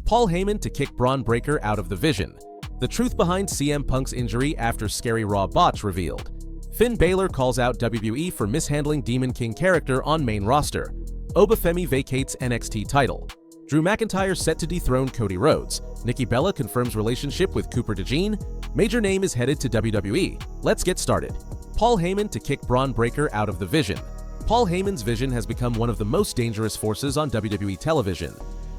Paul Heyman to kick Bron Breakker out of the Vision. The truth behind CM Punk's injury after scary Raw botch revealed. Finn Balor calls out WWE for mishandling Demon King character on main roster. Femi vacates NXT title. Drew McIntyre set to dethrone Cody Rhodes. Nikki Bella confirms relationship with Cooper DeJean. Major name is headed to WWE. Let's get started. Paul Heyman to kick Bron Breakker out of the Vision. Paul Heyman's Vision has become one of the most dangerous forces on WWE television.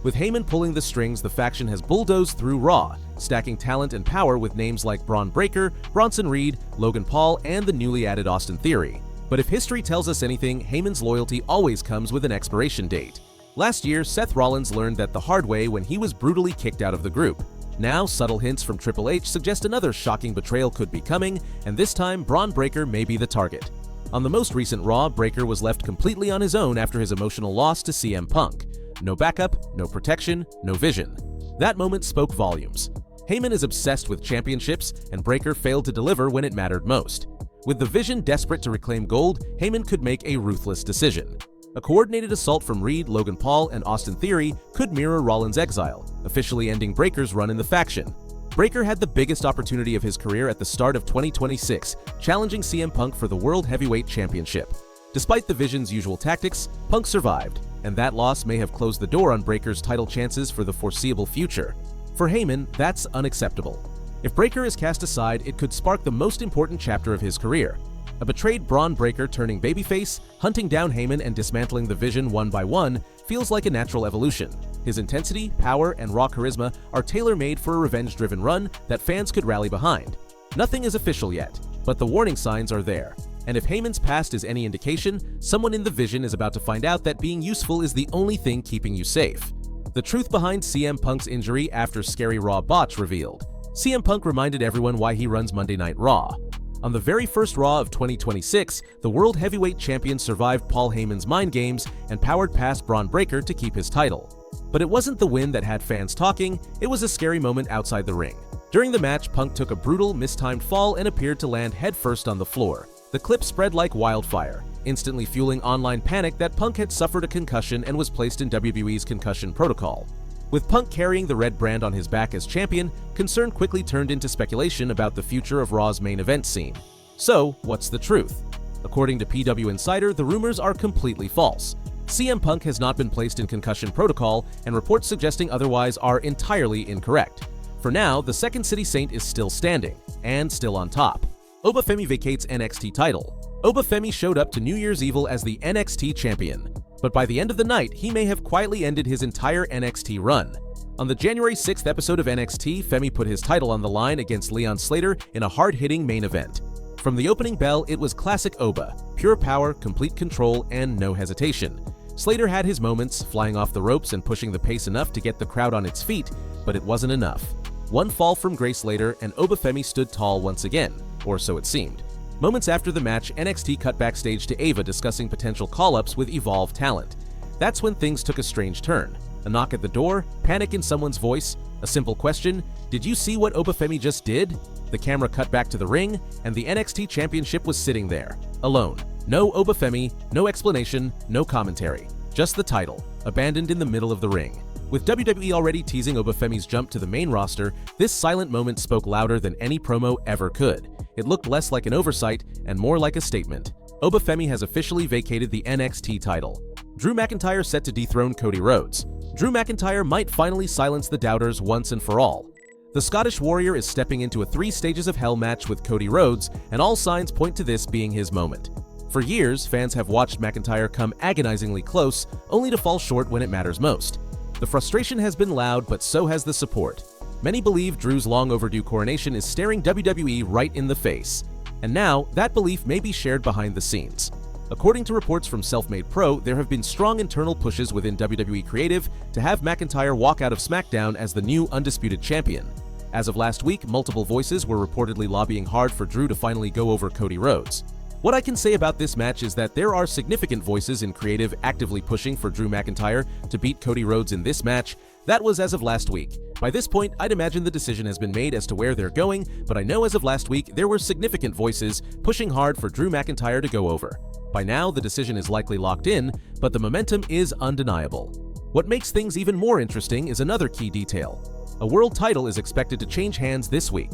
With Heyman pulling the strings, the faction has bulldozed through Raw, stacking talent and power with names like Bron Breakker, Bronson Reed, Logan Paul, and the newly added Austin Theory. But if history tells us anything, Heyman's loyalty always comes with an expiration date. Last year, Seth Rollins learned that the hard way when he was brutally kicked out of the group. Now, subtle hints from Triple H suggest another shocking betrayal could be coming, and this time Bron Breakker may be the target. On the most recent Raw, Breakker was left completely on his own after his emotional loss to CM Punk. No backup, no protection, no vision. That moment spoke volumes. Heyman is obsessed with championships, and Breakker failed to deliver when it mattered most. With the Vision desperate to reclaim gold, Heyman could make a ruthless decision. A coordinated assault from Reed, Logan Paul, and Austin Theory could mirror Rollins' exile, officially ending Breakker's run in the faction. Breakker had the biggest opportunity of his career at the start of 2026, challenging CM Punk for the World Heavyweight Championship. Despite the Vision's usual tactics, Punk survived, and that loss may have closed the door on Breakker's title chances for the foreseeable future. For Heyman, that's unacceptable. If Breakker is cast aside, it could spark the most important chapter of his career. A betrayed Bron Breakker turning babyface, hunting down Heyman and dismantling the Vision one by one feels like a natural evolution. His intensity, power, and raw charisma are tailor-made for a revenge-driven run that fans could rally behind. Nothing is official yet, but the warning signs are there. And if Heyman's past is any indication, someone in the Vision is about to find out that being useful is the only thing keeping you safe. The truth behind CM Punk's injury after scary Raw botch revealed. CM Punk reminded everyone why he runs Monday Night Raw. On the very first Raw of 2026, the World Heavyweight Champion survived Paul Heyman's mind games and powered past Bron Breakker to keep his title. But it wasn't the win that had fans talking, it was a scary moment outside the ring. During the match, Punk took a brutal, mistimed fall and appeared to land headfirst on the floor. The clip spread like wildfire, instantly fueling online panic that Punk had suffered a concussion and was placed in WWE's concussion protocol. With Punk carrying the red brand on his back as champion, concern quickly turned into speculation about the future of Raw's main event scene. So, what's the truth? According to PWInsider, the rumors are completely false. CM Punk has not been placed in concussion protocol, and reports suggesting otherwise are entirely incorrect. For now, the Second City Saint is still standing, and still on top. Femi vacates NXT title. Femi showed up to New Year's Evil as the NXT champion, but by the end of the night, he may have quietly ended his entire NXT run. On the January 6th episode of NXT, Femi put his title on the line against Leon Slater in a hard-hitting main event. From the opening bell, it was classic Oba, pure power, complete control, and no hesitation. Slater had his moments, flying off the ropes and pushing the pace enough to get the crowd on its feet, but it wasn't enough. One fall from grace later, and Femi stood tall once again, or so it seemed. Moments after the match, NXT cut backstage to Ava discussing potential call-ups with Evolve talent. That's when things took a strange turn. A knock at the door, panic in someone's voice, a simple question, "Did you see what Femi just did?" The camera cut back to the ring, and the NXT championship was sitting there, alone. No Femi, no explanation, no commentary. Just the title, abandoned in the middle of the ring. With WWE already teasing Femi's jump to the main roster, this silent moment spoke louder than any promo ever could. It looked less like an oversight and more like a statement. Femi has officially vacated the NXT title. Drew McIntyre set to dethrone Cody Rhodes. Drew McIntyre might finally silence the doubters once and for all. The Scottish Warrior is stepping into a 3 Stages of Hell match with Cody Rhodes, and all signs point to this being his moment. For years, fans have watched McIntyre come agonizingly close, only to fall short when it matters most. The frustration has been loud, but so has the support. Many believe Drew's long overdue coronation is staring WWE right in the face. And now, that belief may be shared behind the scenes. According to reports from Selfmade Pro, there have been strong internal pushes within WWE Creative to have McIntyre walk out of SmackDown as the new undisputed champion. As of last week, multiple voices were reportedly lobbying hard for Drew to finally go over Cody Rhodes. What I can say about this match is that there are significant voices in creative actively pushing for Drew McIntyre to beat Cody Rhodes in this match. That was as of last week. By this point, I'd imagine the decision has been made as to where they're going, but I know as of last week, there were significant voices pushing hard for Drew McIntyre to go over. By now, the decision is likely locked in, but the momentum is undeniable. What makes things even more interesting is another key detail. A world title is expected to change hands this week.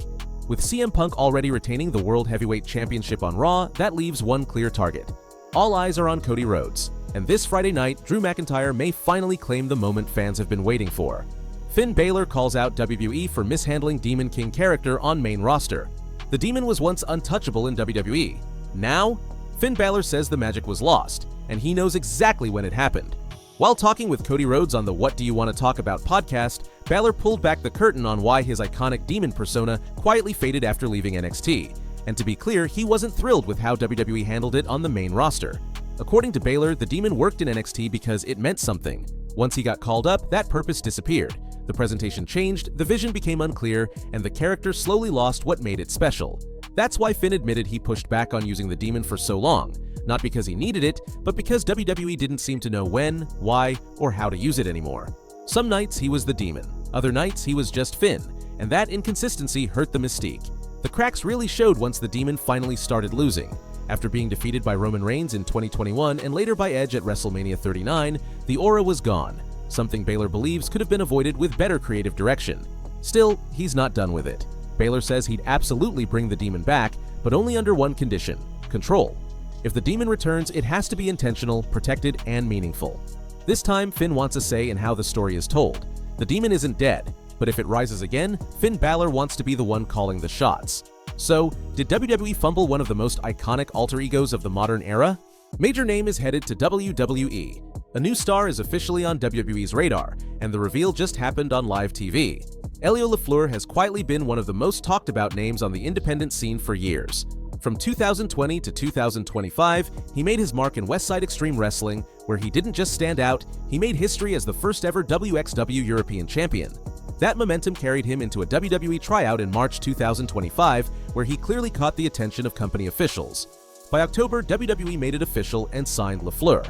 With CM Punk already retaining the World Heavyweight Championship on Raw, that leaves one clear target. All eyes are on Cody Rhodes, and this Friday night, Drew McIntyre may finally claim the moment fans have been waiting for. Finn Balor calls out WWE for mishandling Demon King character on main roster. The Demon was once untouchable in WWE. Now, Finn Balor says the magic was lost, and he knows exactly when it happened. While talking with Cody Rhodes on the What Do You Want to Talk About podcast, Balor pulled back the curtain on why his iconic Demon persona quietly faded after leaving NXT. And to be clear, he wasn't thrilled with how WWE handled it on the main roster. According to Balor, the Demon worked in NXT because it meant something. Once he got called up, that purpose disappeared. The presentation changed, the vision became unclear, and the character slowly lost what made it special. That's why Finn admitted he pushed back on using the Demon for so long. Not because he needed it, but because WWE didn't seem to know when, why, or how to use it anymore. Some nights he was the Demon, other nights he was just Finn, and that inconsistency hurt the mystique. The cracks really showed once the Demon finally started losing. After being defeated by Roman Reigns in 2021 and later by Edge at WrestleMania 39, the aura was gone, something Balor believes could have been avoided with better creative direction. Still, he's not done with it. Balor says he'd absolutely bring the Demon back, but only under one condition: control. If the Demon returns, it has to be intentional, protected, and meaningful. This time, Finn wants a say in how the story is told. The Demon isn't dead, but if it rises again, Finn Balor wants to be the one calling the shots. So, did WWE fumble one of the most iconic alter egos of the modern era? Major Name is headed to WWE. A new star is officially on WWE's radar, and the reveal just happened on live TV. Elio LaFleur has quietly been one of the most talked about names on the independent scene for years. From 2020 to 2025, he made his mark in Westside Extreme Wrestling, where he didn't just stand out, he made history as the first ever WXW European Champion. That momentum carried him into a WWE tryout in March 2025, where he clearly caught the attention of company officials. By October, WWE made it official and signed LaFleur.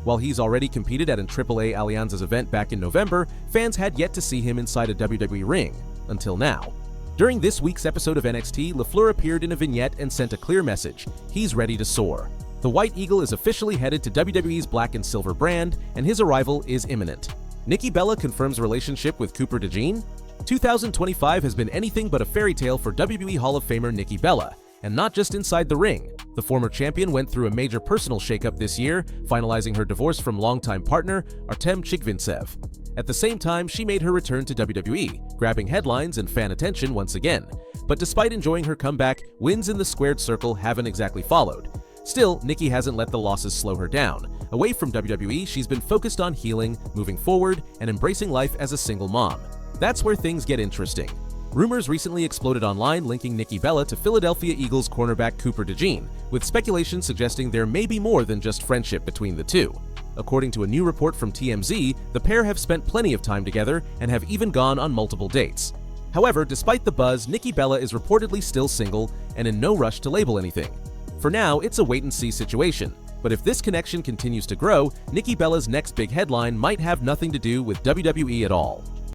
While he's already competed at an AAA Allianz's event back in November, fans had yet to see him inside a WWE ring, until now. During this week's episode of NXT, LaFleur appeared in a vignette and sent a clear message: he's ready to soar. The White Eagle is officially headed to WWE's Black and Silver brand, and his arrival is imminent. Nikki Bella confirms relationship with Cooper DeJean. 2025 has been anything but a fairy tale for WWE Hall of Famer Nikki Bella, and not just inside the ring. The former champion went through a major personal shakeup this year, finalizing her divorce from longtime partner Artem Chigvintsev. At the same time, she made her return to WWE, grabbing headlines and fan attention once again. But despite enjoying her comeback, wins in the squared circle haven't exactly followed. Still, Nikki hasn't let the losses slow her down. Away from WWE, she's been focused on healing, moving forward, and embracing life as a single mom. That's where things get interesting. Rumors recently exploded online linking Nikki Bella to Philadelphia Eagles cornerback Cooper DeJean, with speculation suggesting there may be more than just friendship between the two. According to a new report from TMZ, the pair have spent plenty of time together and have even gone on multiple dates. However, despite the buzz, Nikki Bella is reportedly still single and in no rush to label anything. For now, it's a wait-and-see situation, but if this connection continues to grow, Nikki Bella's next big headline might have nothing to do with WWE at all.